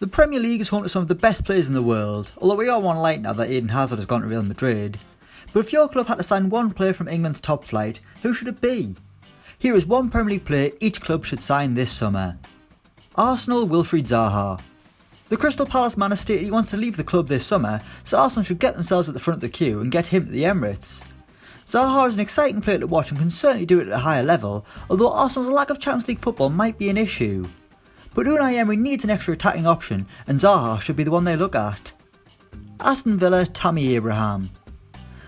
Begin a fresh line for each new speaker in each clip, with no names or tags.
The Premier League is home to some of the best players in the world, although we are one light now that Eden Hazard has gone to Real Madrid. But if your club had to sign one player from England's top flight, who should it be? Here is one Premier League player each club should sign this summer. Arsenal Wilfried Zaha. The Crystal Palace man has stated he wants to leave the club this summer, so Arsenal should get themselves at the front of the queue and get him to the Emirates. Zaha is an exciting player to watch and can certainly do it at a higher level, although Arsenal's lack of Champions League football might be an issue. But Unai Emery needs an extra attacking option, and Zaha should be the one they look at. Aston Villa Tammy Abraham.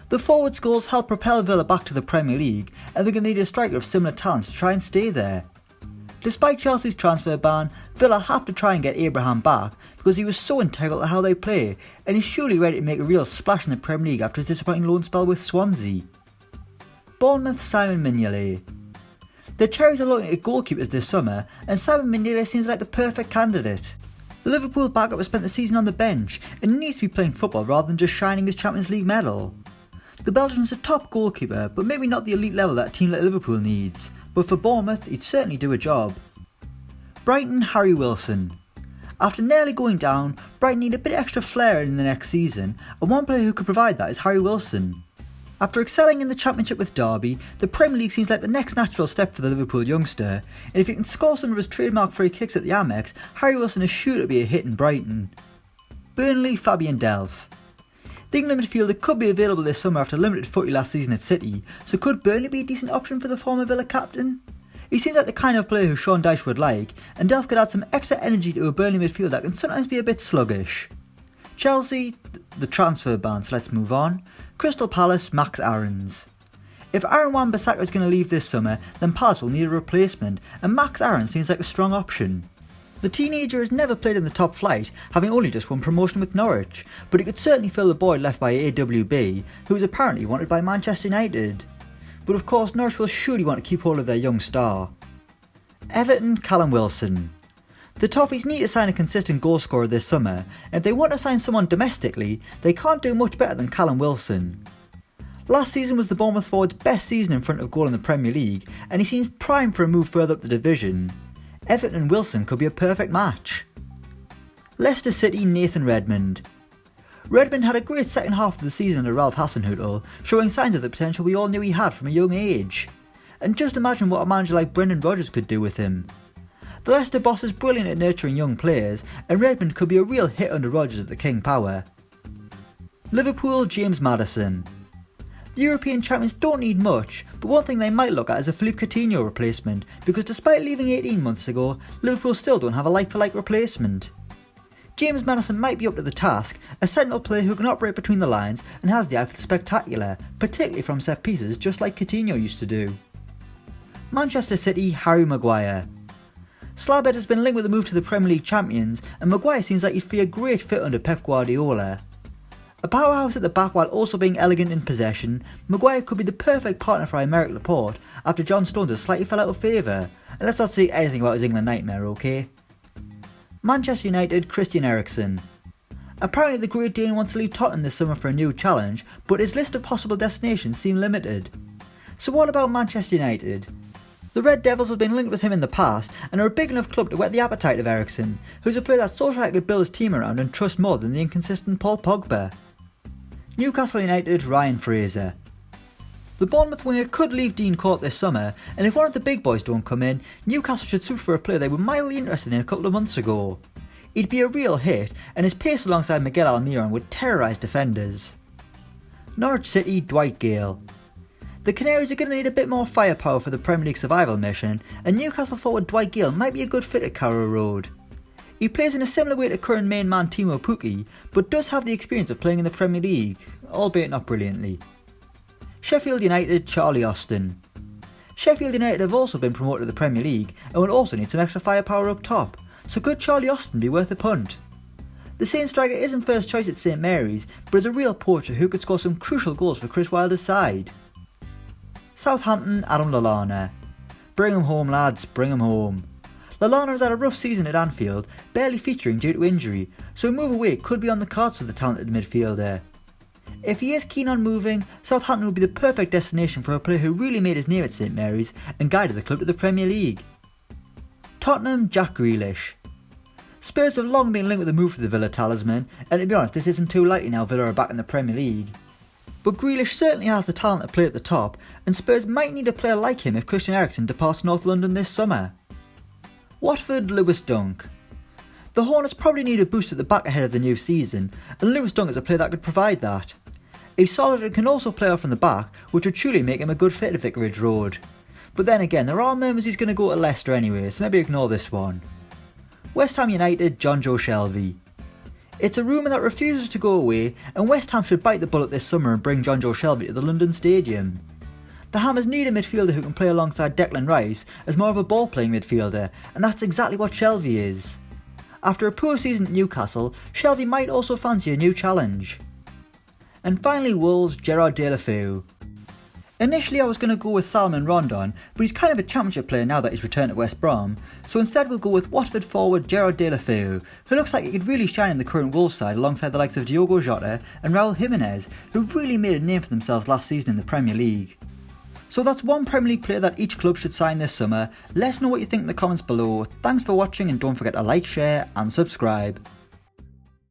The forward's goals helped propel Villa back to the Premier League, and they're going to need a striker of similar talent to try and stay there. Despite Chelsea's transfer ban, Villa have to try and get Abraham back because he was so integral to how they play, and he's surely ready to make a real splash in the Premier League after his disappointing loan spell with Swansea. Bournemouth Simon Mignolet. The Cherries are looking at goalkeepers this summer, and Simon Mignolet seems like the perfect candidate. The Liverpool backup has spent the season on the bench and needs to be playing football rather than just shining his Champions League medal. The Belgian is a top goalkeeper, but maybe not the elite level that a team like Liverpool needs, but for Bournemouth he'd certainly do a job. Brighton Harry Wilson. After nearly going down, Brighton need a bit extra flair in the next season, and one player who could provide that is Harry Wilson. After excelling in the Championship with Derby, the Premier League seems like the next natural step for the Liverpool youngster, and if he can score some of his trademark free kicks at the Amex, Harry Wilson is sure to be a hit in Brighton. Burnley Fabian Delph. The England midfielder could be available this summer after limited footy last season at City, so could Burnley be a decent option for the former Villa captain? He seems like the kind of player who Sean Dyche would like, and Delph could add some extra energy to a Burnley midfield that can sometimes be a bit sluggish. Chelsea, the transfer ban, so let's move on. Crystal Palace Max Aarons. If Aaron Wan-Bissaka is going to leave this summer, then Palace will need a replacement, and Max Aarons seems like a strong option. The teenager has never played in the top flight, having only just won promotion with Norwich, but he could certainly fill the void left by AWB, who is apparently wanted by Manchester United. But of course Norwich will surely want to keep hold of their young star. Everton Callum Wilson. The Toffees need to sign a consistent goalscorer this summer, and if they want to sign someone domestically, they can't do much better than Callum Wilson. Last season was the Bournemouth forward's best season in front of goal in the Premier League, and he seems primed for a move further up the division. Everton and Wilson could be a perfect match. Leicester City Nathan Redmond. Redmond had a great second half of the season under Ralph Hasenhüttl, showing signs of the potential we all knew he had from a young age. And just imagine what a manager like Brendan Rodgers could do with him. The Leicester boss is brilliant at nurturing young players, and Redmond could be a real hit under Rodgers at the King Power. Liverpool James Maddison. The European champions don't need much, but one thing they might look at is a Philippe Coutinho replacement, because despite leaving 18 months ago, Liverpool still don't have a like-for-like replacement. James Maddison might be up to the task, a sentinel player who can operate between the lines and has the eye for the spectacular, particularly from set pieces just like Coutinho used to do. Manchester City Harry Maguire. Slabhead has been linked with a move to the Premier League champions, and Maguire seems like he'd be a great fit under Pep Guardiola. A powerhouse at the back while also being elegant in possession, Maguire could be the perfect partner for Aymeric Laporte after John Stones has slightly fell out of favour, and let's not say anything about his England nightmare, okay? Manchester United Christian Eriksen. Apparently the Great Dane wants to leave Tottenham this summer for a new challenge, but his list of possible destinations seem limited. So what about Manchester United? The Red Devils have been linked with him in the past and are a big enough club to whet the appetite of Eriksen, who's a player that Solskjaer could build his team around and trust more than the inconsistent Paul Pogba. Newcastle United Ryan Fraser. The Bournemouth winger could leave Dean Court this summer, and if one of the big boys don't come in, Newcastle should swoop for a player they were mildly interested in a couple of months ago. He'd be a real hit, and his pace alongside Miguel Almiron would terrorise defenders. Norwich City Dwight GAYLE. The Canaries are going to need a bit more firepower for the Premier League survival mission, and Newcastle forward Dwight GAYLE might be a good fit at Carrow Road. He plays in a similar way to current main man Timo Pukki, but does have the experience of playing in the Premier League, albeit not brilliantly. Sheffield United Charlie Austin. Sheffield United have also been promoted to the Premier League and will also need some extra firepower up top, so could Charlie Austin be worth a punt? The Saints striker isn't first choice at St Mary's, but is a real poacher who could score some crucial goals for Chris Wilder's side. Southampton Adam Lallana. Bring him home lads, bring him home. Lallana has had a rough season at Anfield, barely featuring due to injury, so a move away could be on the cards for the talented midfielder. If he is keen on moving, Southampton would be the perfect destination for a player who really made his name at St Mary's and guided the club to the Premier League. Tottenham Jack Grealish. Spurs have long been linked with the move for the Villa talisman, and to be honest, this isn't too likely now Villa are back in the Premier League. But GREALISH certainly has the talent to play at the top, and Spurs might need a player like him if Christian Eriksen departs North London this summer. Watford Lewis Dunk. The Hornets probably need a boost at the back ahead of the new season, and Lewis Dunk is a player that could provide that. He's solid and can also play off from the back, which would truly make him a good fit at Vicarage Road. But then again, there are murmurs he's going to go to Leicester anyway, so maybe ignore this one. West Ham United Jonjo Shelvey. It's a rumour that refuses to go away, and West Ham should bite the bullet this summer and bring Jonjo Shelvey to the London Stadium. The Hammers need a midfielder who can play alongside Declan Rice as more of a ball-playing midfielder, and that's exactly what Shelvey is. After a poor season at Newcastle, Shelvey might also fancy a new challenge. And finally Wolves GERARD DEULOFEU. Initially I was going to go with Salomon Rondon, but he's kind of a championship player now that he's returned to West Brom, so instead we'll go with Watford forward GERARD DEULOFEU, who looks like he could really shine in the current Wolves side alongside the likes of Diogo Jota and Raul Jimenez, who really made a name for themselves last season in the Premier League. So that's one Premier League player that each club should sign this summer. Let us know what you think in the comments below. Thanks for watching and don't forget to like, share and subscribe.